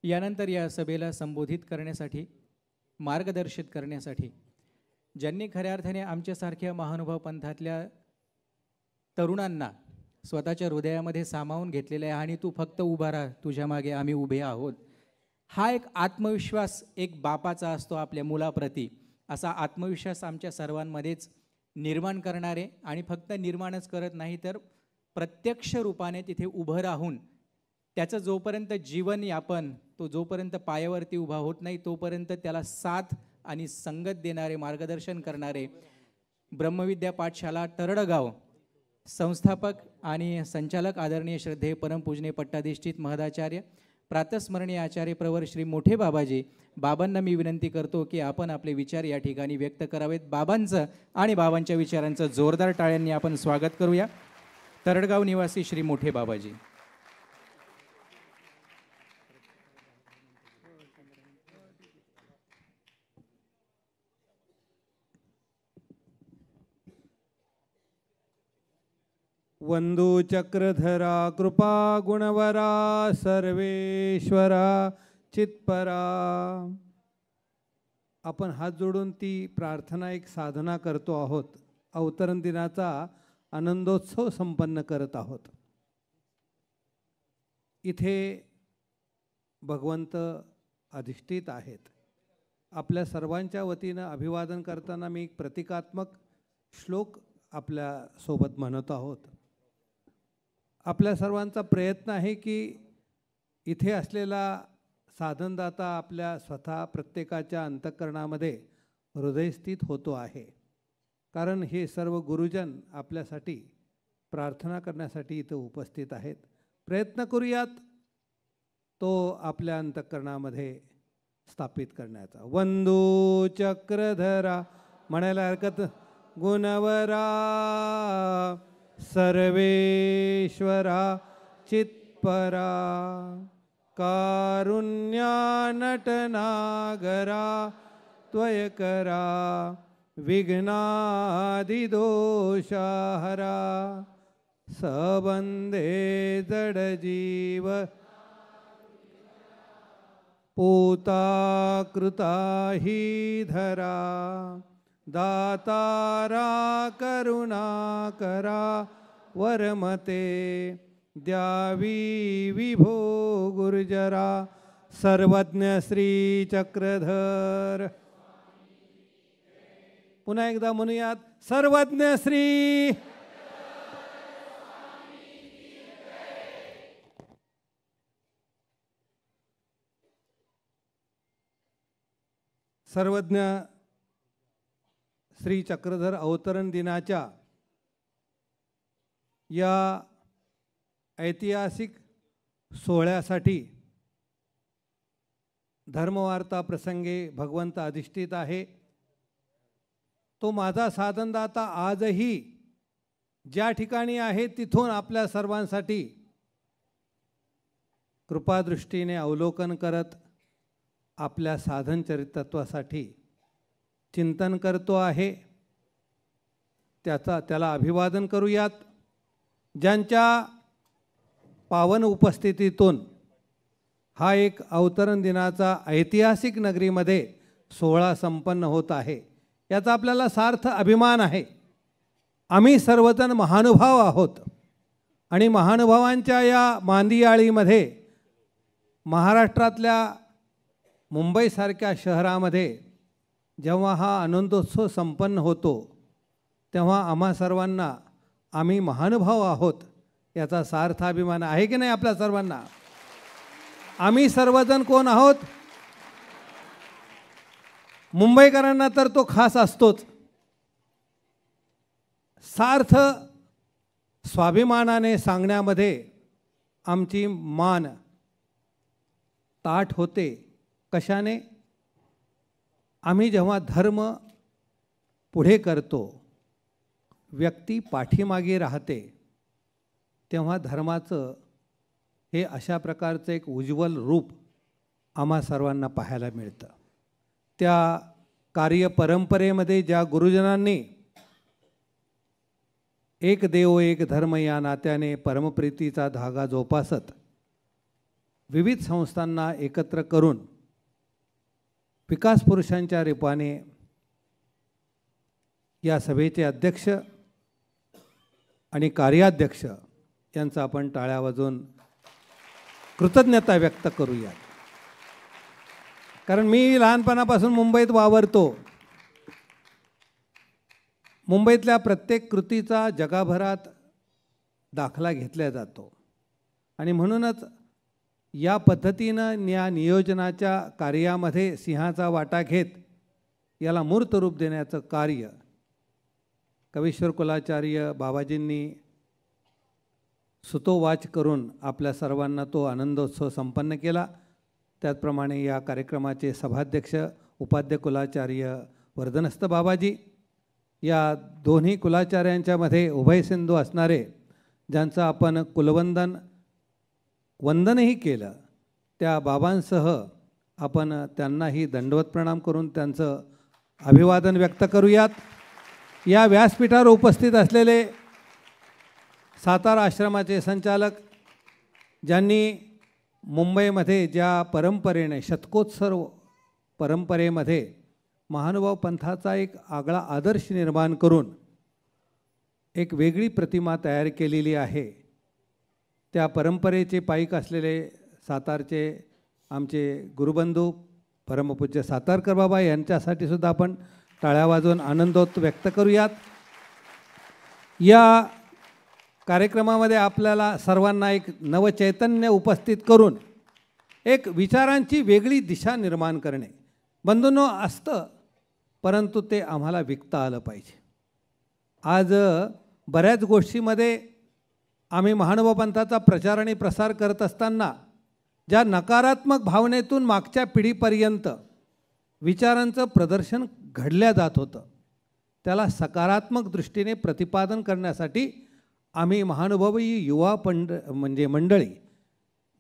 यानंतर या सभेला संबोधित करण्यासाठी, मार्गदर्शित करण्यासाठी ज्यांनी खऱ्या अर्थाने आमच्यासारख्या महानुभाव पंथातल्या तरुणांना स्वतःच्या हृदयामध्ये सामावून घेतलेलं आहे आणि तू फक्त उभा राहा, तुझ्या मागे आम्ही उभे आहोत, हा एक आत्मविश्वास एक बापाचा असतो आपल्या मुलाप्रती, असा आत्मविश्वास आमच्या सर्वांमध्येच निर्माण करणारे आणि फक्त निर्माणच करत नाही तर प्रत्यक्ष रूपाने तिथे उभं राहून त्याचं जोपर्यंत जीवन यापन तो जोपर्यंत पायावरती उभा होत नाही तोपर्यंत त्याला साथ आणि संगत देणारे, मार्गदर्शन करणारे ब्रह्मविद्या पाठशाला तरडगाव संस्थापक आणि संचालक आदरणीय श्रद्धेय परमपूजनीय पट्टाधिष्ठित महदाचार्य प्रातस्मरणीय आचार्य प्रवर श्री मोठे बाबाजी, बाबांना मी विनंती करतो की आपण आपले विचार या ठिकाणी व्यक्त करावेत। बाबांचं आणि बाबांच्या विचारांचं जोरदार टाळ्यांनी आपण स्वागत करूया। तरडगाव निवासी श्री मोठे बाबाजी। वंदू चक्रधरा कृपा गुणवरा सर्वेश्वरा चित्परा। आपण हात जोडून ती प्रार्थना एक साधना करतो आहोत, अवतरण दिनाचा आनंदोत्सव संपन्न करत आहोत। इथे भगवंत अधिष्ठित आहेत। आपल्या सर्वांच्या वतीनं अभिवादन करताना मी एक प्रतिकात्मक श्लोक आपल्या सोबत म्हणत आहोत। आपल्या सर्वांचा प्रयत्न आहे की इथे असलेला साधनदाता आपल्या स्वतः प्रत्येकाच्या अंतःकरणामध्ये हृदयस्थित होतो आहे, कारण हे सर्व गुरुजन आपल्यासाठी प्रार्थना करण्यासाठी इथं उपस्थित आहेत। प्रयत्न करूयात तो आपल्या अंतःकरणामध्ये स्थापित करण्याचा। वंदू चक्रधरा म्हणायला हरकत, गुणवरा सर्वेश्वरा चित्परा, कारुण्या नटनागरा त्वयकरा, विघ्नादिदोषाहरा, सबंधे जडजीव पूता कृता ही धरा, दातारा करुणाकरा वरमते, द्यावी विभो गुर्जरा, सर्वज्ञ श्री चक्रधर। पुन्हा एकदा म्हणूयात, सर्वज्ञ श्री सर्वज्ञ श्री चक्रधर अवतरण दिनाच्या या ऐतिहासिक सोहळ्यासाठी धर्मवार्ता प्रसंगे भगवंत अधिष्ठित आहे। तो माझा साधनदाता आजही ज्या ठिकाणी आहे तिथून आपल्या सर्वांसाठी कृपादृष्टीने अवलोकन करत आपल्या साधन चरितत्वासाठी चिंतन करतो आहे। त्याला अभिवादन करूयात। ज्यांच्या पावन उपस्थितीतून हा एक अवतरण दिनाचा ऐतिहासिक नगरीमध्ये सोहळा संपन्न होत आहे, याचा आपल्याला सार्थ अभिमान आहे। आम्ही सर्वजण महानुभाव आहोत आणि महानुभावांच्या या मांदियाळीमध्ये महाराष्ट्रातल्या मुंबईसारख्या शहरामध्ये जेव्हा हा आनंदोत्सव संपन्न होतो तेव्हा आम्हा सर्वांना आम्ही महानुभाव आहोत याचा सार्थ अभिमान आहे की नाही आपल्या सर्वांना? आम्ही सर्वजण कोण आहोत? मुंबईकरांना तर तो खास असतोच। सार्थ स्वाभिमानाने सांगण्यामध्ये आमची मान ताठ होते। कशाने? आम्ही जेव्हा धर्म पुढे करतो, व्यक्ती पाठीमागे राहते, तेव्हा धर्माचं हे अशा प्रकारचं एक उज्ज्वल रूप आम्हा सर्वांना पाहायला मिळतं। त्या कार्य परंपरेमध्ये ज्या गुरुजनांनी एक देव एक धर्म या नात्याने परमप्रीतीचा धागा जोपासत विविध संस्थांना एकत्र करून विकास पुरुषांच्या रूपाने या सभेचे अध्यक्ष आणि कार्याध्यक्ष यांचा आपण टाळ्या वाजवून कृतज्ञता व्यक्त करूया. कारण मी लहानपणापासून मुंबईत वावरतो. मुंबईतल्या प्रत्येक कृतीचा जगभरात दाखला घेतला जातो आणि म्हणूनच या पद्धतीनं या नियोजनाच्या कार्यामध्ये सिंहाचा वाटा घेत याला मूर्त रूप देण्याचं कार्य कवीश्वर कुलाचार्य बाबाजींनी सुतोवाच करून आपल्या सर्वांना तो आनंदोत्सव संपन्न केला. त्याचप्रमाणे या कार्यक्रमाचे सभाध्यक्ष उपाध्याय कुलाचार्य वर्धनस्थ बाबाजी, या दोन्ही कुलाचार्यांच्यामध्ये उभयसिंधू असणारे ज्यांचं आपण वंदनही केलं, त्या बाबांसह आपण त्यांनाही दंडवत प्रणाम करून त्यांचं अभिवादन व्यक्त करूयात. या व्यासपीठावर उपस्थित असलेले सातारा आश्रमाचे संचालक, ज्यांनी मुंबईमध्ये ज्या परंपरेने शतकोत्सव परंपरेमध्ये महानुभाव पंथाचा एक आगळा आदर्श निर्माण करून एक वेगळी प्रतिमा तयार केलेली आहे, त्या परंपरेचे पाईक असलेले सातारचे आमचे गुरुबंधू परमपूज्य सातारकर बाबा यांच्यासाठी सुद्धा आपण टाळ्या वाजवून आनंदोत्सव व्यक्त करूयात. या कार्यक्रमामध्ये आपल्याला सर्वांना एक नवचैतन्य उपस्थित करून एक विचारांची वेगळी दिशा निर्माण करणे बंधूंनो असतं, परंतु ते आम्हाला विकता आलं पाहिजे. आज बऱ्याच गोष्टीमध्ये आम्ही महानुभाव पंथाचा प्रचार आणि प्रसार करत असताना ज्या नकारात्मक भावनेतून मागच्या पिढीपर्यंत विचारांचं प्रदर्शन घडल्या जात होतं, त्याला सकारात्मक दृष्टीने प्रतिपादन करण्यासाठी आम्ही महानुभावी युवा मंडळी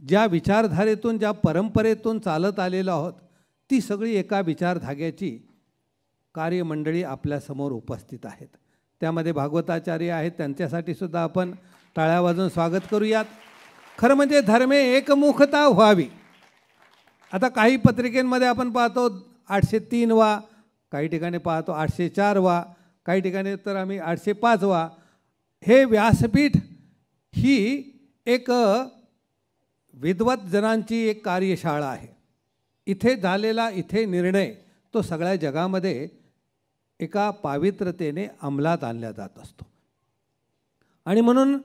ज्या विचारधारेतून ज्या परंपरेतून चालत आलेलो आहोत, ती सगळी एका विचारधाग्याची कार्यमंडळी आपल्यासमोर उपस्थित आहेत. त्यामध्ये भागवताचार्य आहेत, त्यांच्यासाठी सुद्धा आपण टाळ्या वाजवून स्वागत करूयात. खरं म्हणजे धर्मे एकमुखता व्हावी. आता काही पत्रिकेमध्ये आपण पाहतो 803 वा, काही ठिकाणी पाहतो 804 वा, काही ठिकाणी तर आम्ही 805 वा. हे व्यासपीठ ही एक विद्वत जनांची एक कार्यशाळा आहे. इथे झालेला निर्णय तो सगळ्या जगामध्ये एका पावित्रतेने अंमलात आणला जात असतो. आणि म्हणून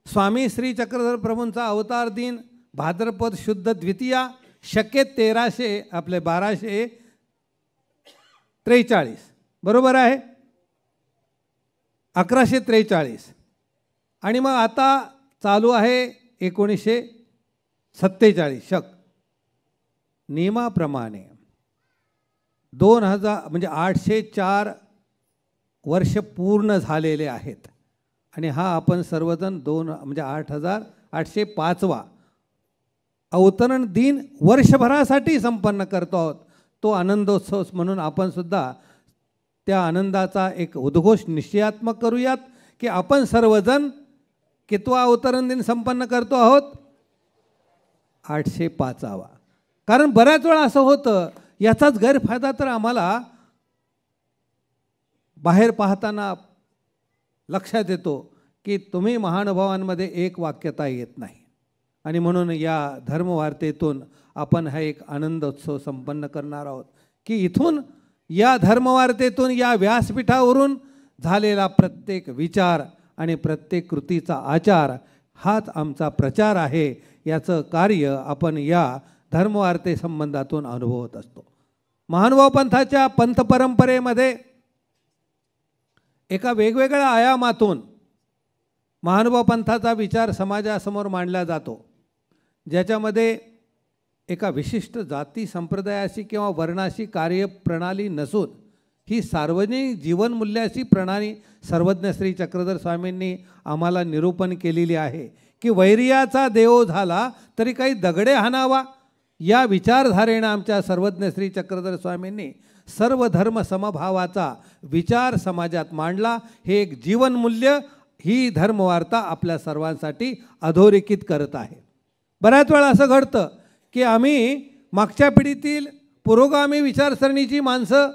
स्वामी श्री चक्रधर प्रभूंचा अवतार दिन भाद्रपद शुद्ध द्वितीया शके 1243 बरोबर आहे, 1143. आणि मग आता चालू आहे 1947 शक. नियमाप्रमाणे 2000 म्हणजे 804 वर्ष पूर्ण झालेले आहेत. आणि हा आपण सर्वजण 8,805वा अवतरण दिन वर्षभरासाठी संपन्न करतो आहोत. तो आनंदोत्सव म्हणून आपण सुद्धा त्या आनंदाचा एक उद्घोष निश्चयात्मक करूयात की आपण सर्वजण कितवा अवतरण दिन संपन्न करतो आहोत, 805वा. कारण बऱ्याच वेळा असं होतं, याचाच गैरफायदा तर आम्हाला बाहेर पाहताना लक्षात येतो की तुम्ही महानुभावांमध्ये एक वाक्यता येत नाही. आणि म्हणून या धर्मवार्तेतून आपण हा एक आनंदोत्सव संपन्न करणार आहोत की इथून या धर्मवार्तेतून या व्यासपीठावरून झालेला प्रत्येक विचार आणि प्रत्येक कृतीचा आचार हाच आमचा प्रचार आहे. याचं कार्य आपण या धर्मवार्ते संबंधातून अनुभवत असतो. महानुभाव पंथाच्या पंथ परंपरेमध्ये एका वेगवेगळ्या आयामातून महानुभाव पंथाचा विचार समाजासमोर मांडला जातो, ज्याच्यामध्ये एका विशिष्ट जाती संप्रदायाशी किंवा वर्णाशी कार्यप्रणाली नसून ही सार्वजनिक जीवनमूल्याची प्रणाली सर्वज्ञ श्री चक्रधर स्वामींनी आम्हाला निरूपण केलेली आहे की वैरियाचा देव झाला तरी काही दगडे हाणावा. या विचारधारेनं आमच्या सर्वज्ञ श्री चक्रधर स्वामींनी सर्व धर्म समभावाचा विचार समाजात मांडला. हे एक जीवनमूल्य ही धर्मवार्ता आपल्या सर्वांसाठी अधोरेखित करत आहे. बऱ्याच वेळा असं घडतं की आम्ही मागच्या पिढीतील पुरोगामी विचारसरणीची माणसं,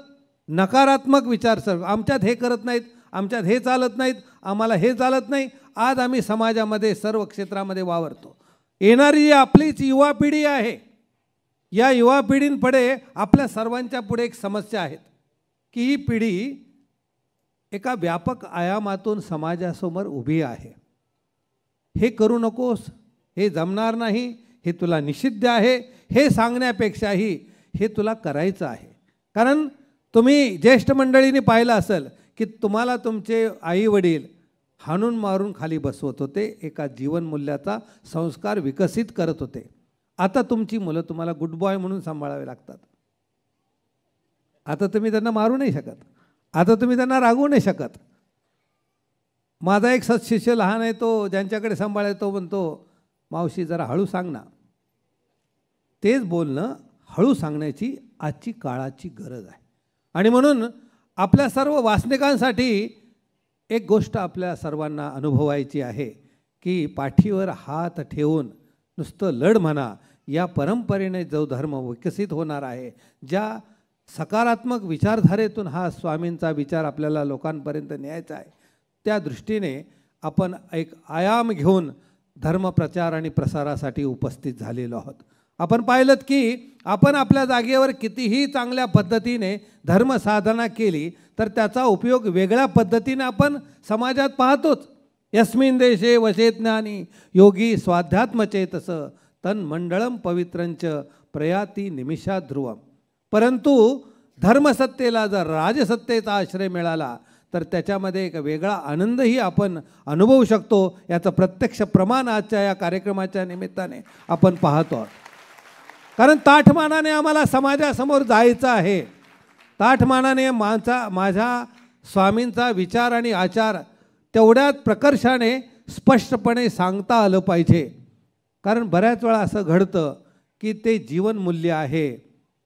नकारात्मक विचारसरणी, आमच्यात हे करत नाहीत, आमच्यात हे चालत नाहीत, आम्हाला हे चालत नाही, आज आम्ही समाजामध्ये सर्व क्षेत्रामध्ये वावरतो. येणारी जी आपलीच युवा पिढी आहे, या युवा पिढींपुढे आपल्या सर्वांच्या पुढे एक समस्या आहे की ही पिढी एका व्यापक आयामातून समाजासमोर उभी आहे. हे करू नकोस, हे जमणार नाही, हे तुला निषिद्ध आहे, हे सांगण्यापेक्षाही हे तुला करायचं आहे. कारण तुम्ही ज्येष्ठ मंडळींनी पाहिलं असेल की तुम्हाला तुमचे आईवडील हाणून मारून खाली बसवत होते, एका जीवनमूल्याचा संस्कार विकसित करत होते. आता तुमची मुलं तुम्हाला गुड बॉय म्हणून सांभाळावे लागतात. आता तुम्ही त्यांना मारू नाही शकत, आता तुम्ही त्यांना रागवू नाही शकत. माझा एक सत्शिष्य लहान आहे, तो ज्यांच्याकडे सांभाळाय तो म्हणतो, मावशी जरा हळू सांग ना. तेच बोलणं हळू सांगण्याची आजची काळाची गरज आहे. आणि म्हणून आपल्या सर्व वासनिकांसाठी एक गोष्ट आपल्या सर्वांना अनुभवायची आहे की पाठीवर हात ठेवून नुसतं लढ म्हणा, या परंपरेने जो धर्म विकसित होणार आहे, ज्या सकारात्मक विचारधारेतून हा स्वामींचा विचार आपल्याला लोकांपर्यंत न्यायचा आहे, त्या दृष्टीने आपण एक आयाम घेऊन धर्मप्रचार आणि प्रसारासाठी उपस्थित झालेलो आहोत. आपण पाहिलं की आपण आपल्या जागेवर कितीही चांगल्या पद्धतीने धर्मसाधना केली तर त्याचा उपयोग वेगळ्या पद्धतीने आपण समाजात पाहतोच. यस्मिन् देशे वशे ज्ञानी योगी स्वाध्यात्मचेतस तन्मंडळम पवित्रंच प्रयाती निमिषात ध्रुवम. परंतु धर्मसत्तेला जर राजसत्तेचा आश्रय मिळाला तर त्याच्यामध्ये एक वेगळा आनंदही आपण अनुभवू शकतो. याचं प्रत्यक्ष प्रमाण आजच्या या कार्यक्रमाच्या निमित्ताने आपण पाहतो आहोत. कारण ताठमानाने आम्हाला समाजासमोर जायचं आहे. ताठमानाने माझ्या स्वामींचा विचार आणि आचार तेवढ्याच प्रकर्षाने स्पष्टपणे सांगता आलं पाहिजे. कारण बऱ्याच वेळा असं घडतं की ते जीवनमूल्य आहे,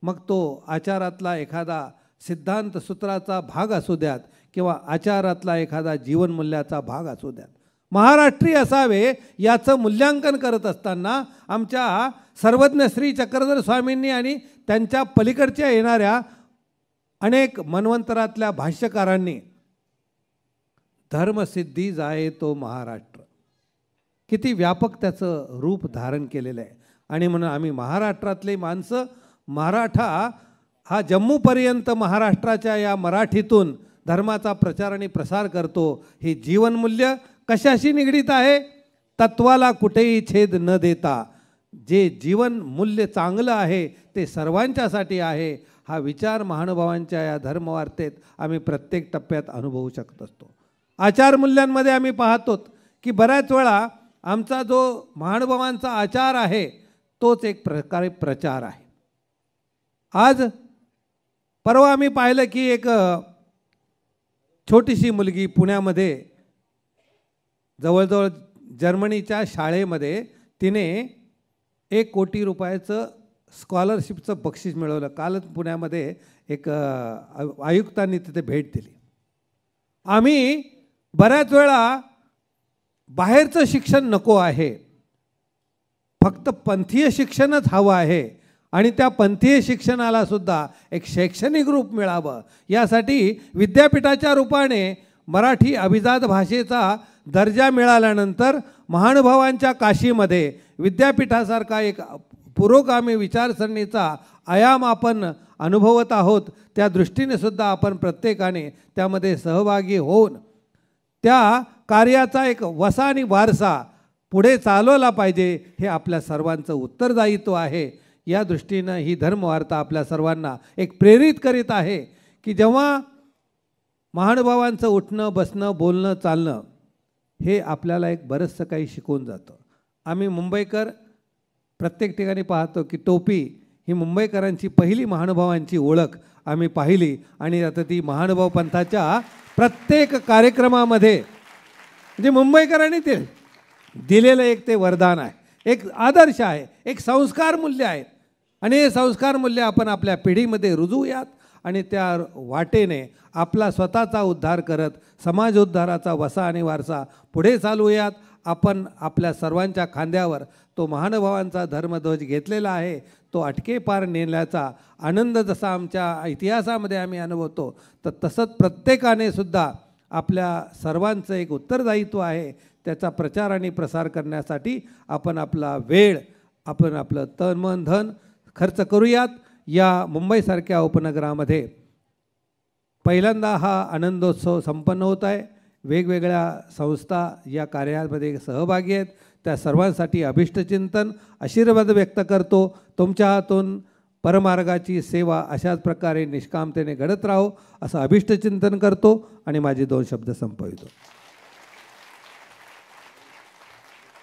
मग तो आचारातला एखादा सिद्धांत सूत्राचा भाग असू द्यात किंवा आचारातला एखादा जीवनमूल्याचा भाग असू द्यात, महाराष्ट्रीय असावे याचं मूल्यांकन करत असताना आमच्या सर्वज्ञ श्री चक्रधर स्वामींनी आणि त्यांच्या पलीकडच्या येणाऱ्या अनेक मन्वंतरातल्या भाष्यकारांनी धर्मसिद्धी जाये तो महाराष्ट्र, किती व्यापक त्याचं रूप धारण केलेलं आहे. आणि म्हणून आम्ही महाराष्ट्रातले माणसं, मराठा हा जम्मूपर्यंत महाराष्ट्राच्या या मराठीतून धर्माचा प्रचार आणि प्रसार करतो. हे जीवनमूल्य कशाशी निगडीत आहे? तत्वाला कुठेही छेद न देता जे जीवनमूल्य चांगलं आहे ते सर्वांच्यासाठी आहे, हा विचार महानुभावांच्या या धर्मवार्तेत आम्ही प्रत्येक टप्प्यात अनुभवू शकत असतो. आचारमूल्यांमध्ये आम्ही पाहतो की बऱ्याच वेळा आमचा जो महानुभावांचा आचार आहे तोच एक प्रकारे प्रचार आहे. आज परवा आम्ही पाहिलं की एक छोटीशी मुलगी पुण्यामध्ये जवळजवळ जर्मनीच्या शाळेमध्ये तिने 1 कोटी रुपयाचं स्कॉलरशिपचं बक्षीस मिळवलं. कालच पुण्यामध्ये एक आयुक्तांनी तिथे भेट दिली. आम्ही बऱ्याच वेळा बाहेरचं शिक्षण नको आहे, फक्त पंथीय शिक्षणच हवं आहे आणि त्या पंथीय शिक्षणाला सुद्धा एक शैक्षणिक रूप मिळावं यासाठी विद्यापीठाच्या रूपाने मराठी अभिजात भाषेचा दर्जा मिळाल्यानंतर महानुभावांच्या काशीमध्ये विद्यापीठासारखा एक पुरोगामी विचारसरणीचा आयाम आपण अनुभवत आहोत. त्या दृष्टीने सुद्धा आपण प्रत्येकाने त्यामध्ये सहभागी होऊन त्या कार्याचा एक वसा आणि वारसा पुढे चालवला पाहिजे, हे आपल्या सर्वांचं उत्तरदायित्व आहे. या दृष्टीनं ही धर्मवार्ता आपल्या सर्वांना एक प्रेरित करीत आहे की जेव्हा महानुभावांचं उठणं बसणं बोलणं चालणं हे आपल्याला एक बरंचसं काही शिकवून जातं. आम्ही मुंबईकर प्रत्येक ठिकाणी पाहतो की टोपी ही मुंबईकरांची पहिली महानुभावांची ओळख आम्ही पाहिली आणि आता ती महानुभाव पंथाच्या प्रत्येक कार्यक्रमामध्ये म्हणजे मुंबईकरांनी ते दिलेलं एक ते वरदान आहे, एक आदर्श आहे, एक संस्कार मूल्य आहे. आणि हे संस्कार मूल्य आपण आपल्या पिढीमध्ये रुजवूयात आणि त्या वाटेने आपला स्वतःचा उद्धार करत समाज उद्धाराचा वसा आणि वारसा पुढे चालवूयात. आपण आपल्या सर्वांच्या खांद्यावर तो महानुभावांचा धर्मध्वज घेतलेला आहे, तो अटके पार नेण्याचा आनंद जसा आमच्या इतिहासामध्ये आम्ही अनुभवतो, तर तसंच प्रत्येकाने सुद्धा आपल्या सर्वांचं एक उत्तरदायित्व आहे. त्याचा प्रचार आणि प्रसार करण्यासाठी आपण आपला वेळ, आपण आपलं तन मन धन खर्च करूयात. या मुंबईसारख्या उपनगरामध्ये पहिल्यांदा हा आनंदोत्सव संपन्न होत आहे. वेगवेगळ्या संस्था या कार्यामध्ये सहभागी आहेत. त्या सर्वांसाठी अभिष्टचिंतन, आशीर्वाद व्यक्त करतो. तुमच्या हातून परमार्गाची सेवा अशाच प्रकारे निष्कामतेने घडत राहो असं अभिष्टचिंतन करतो आणि माझे 2 शब्द संपवितो.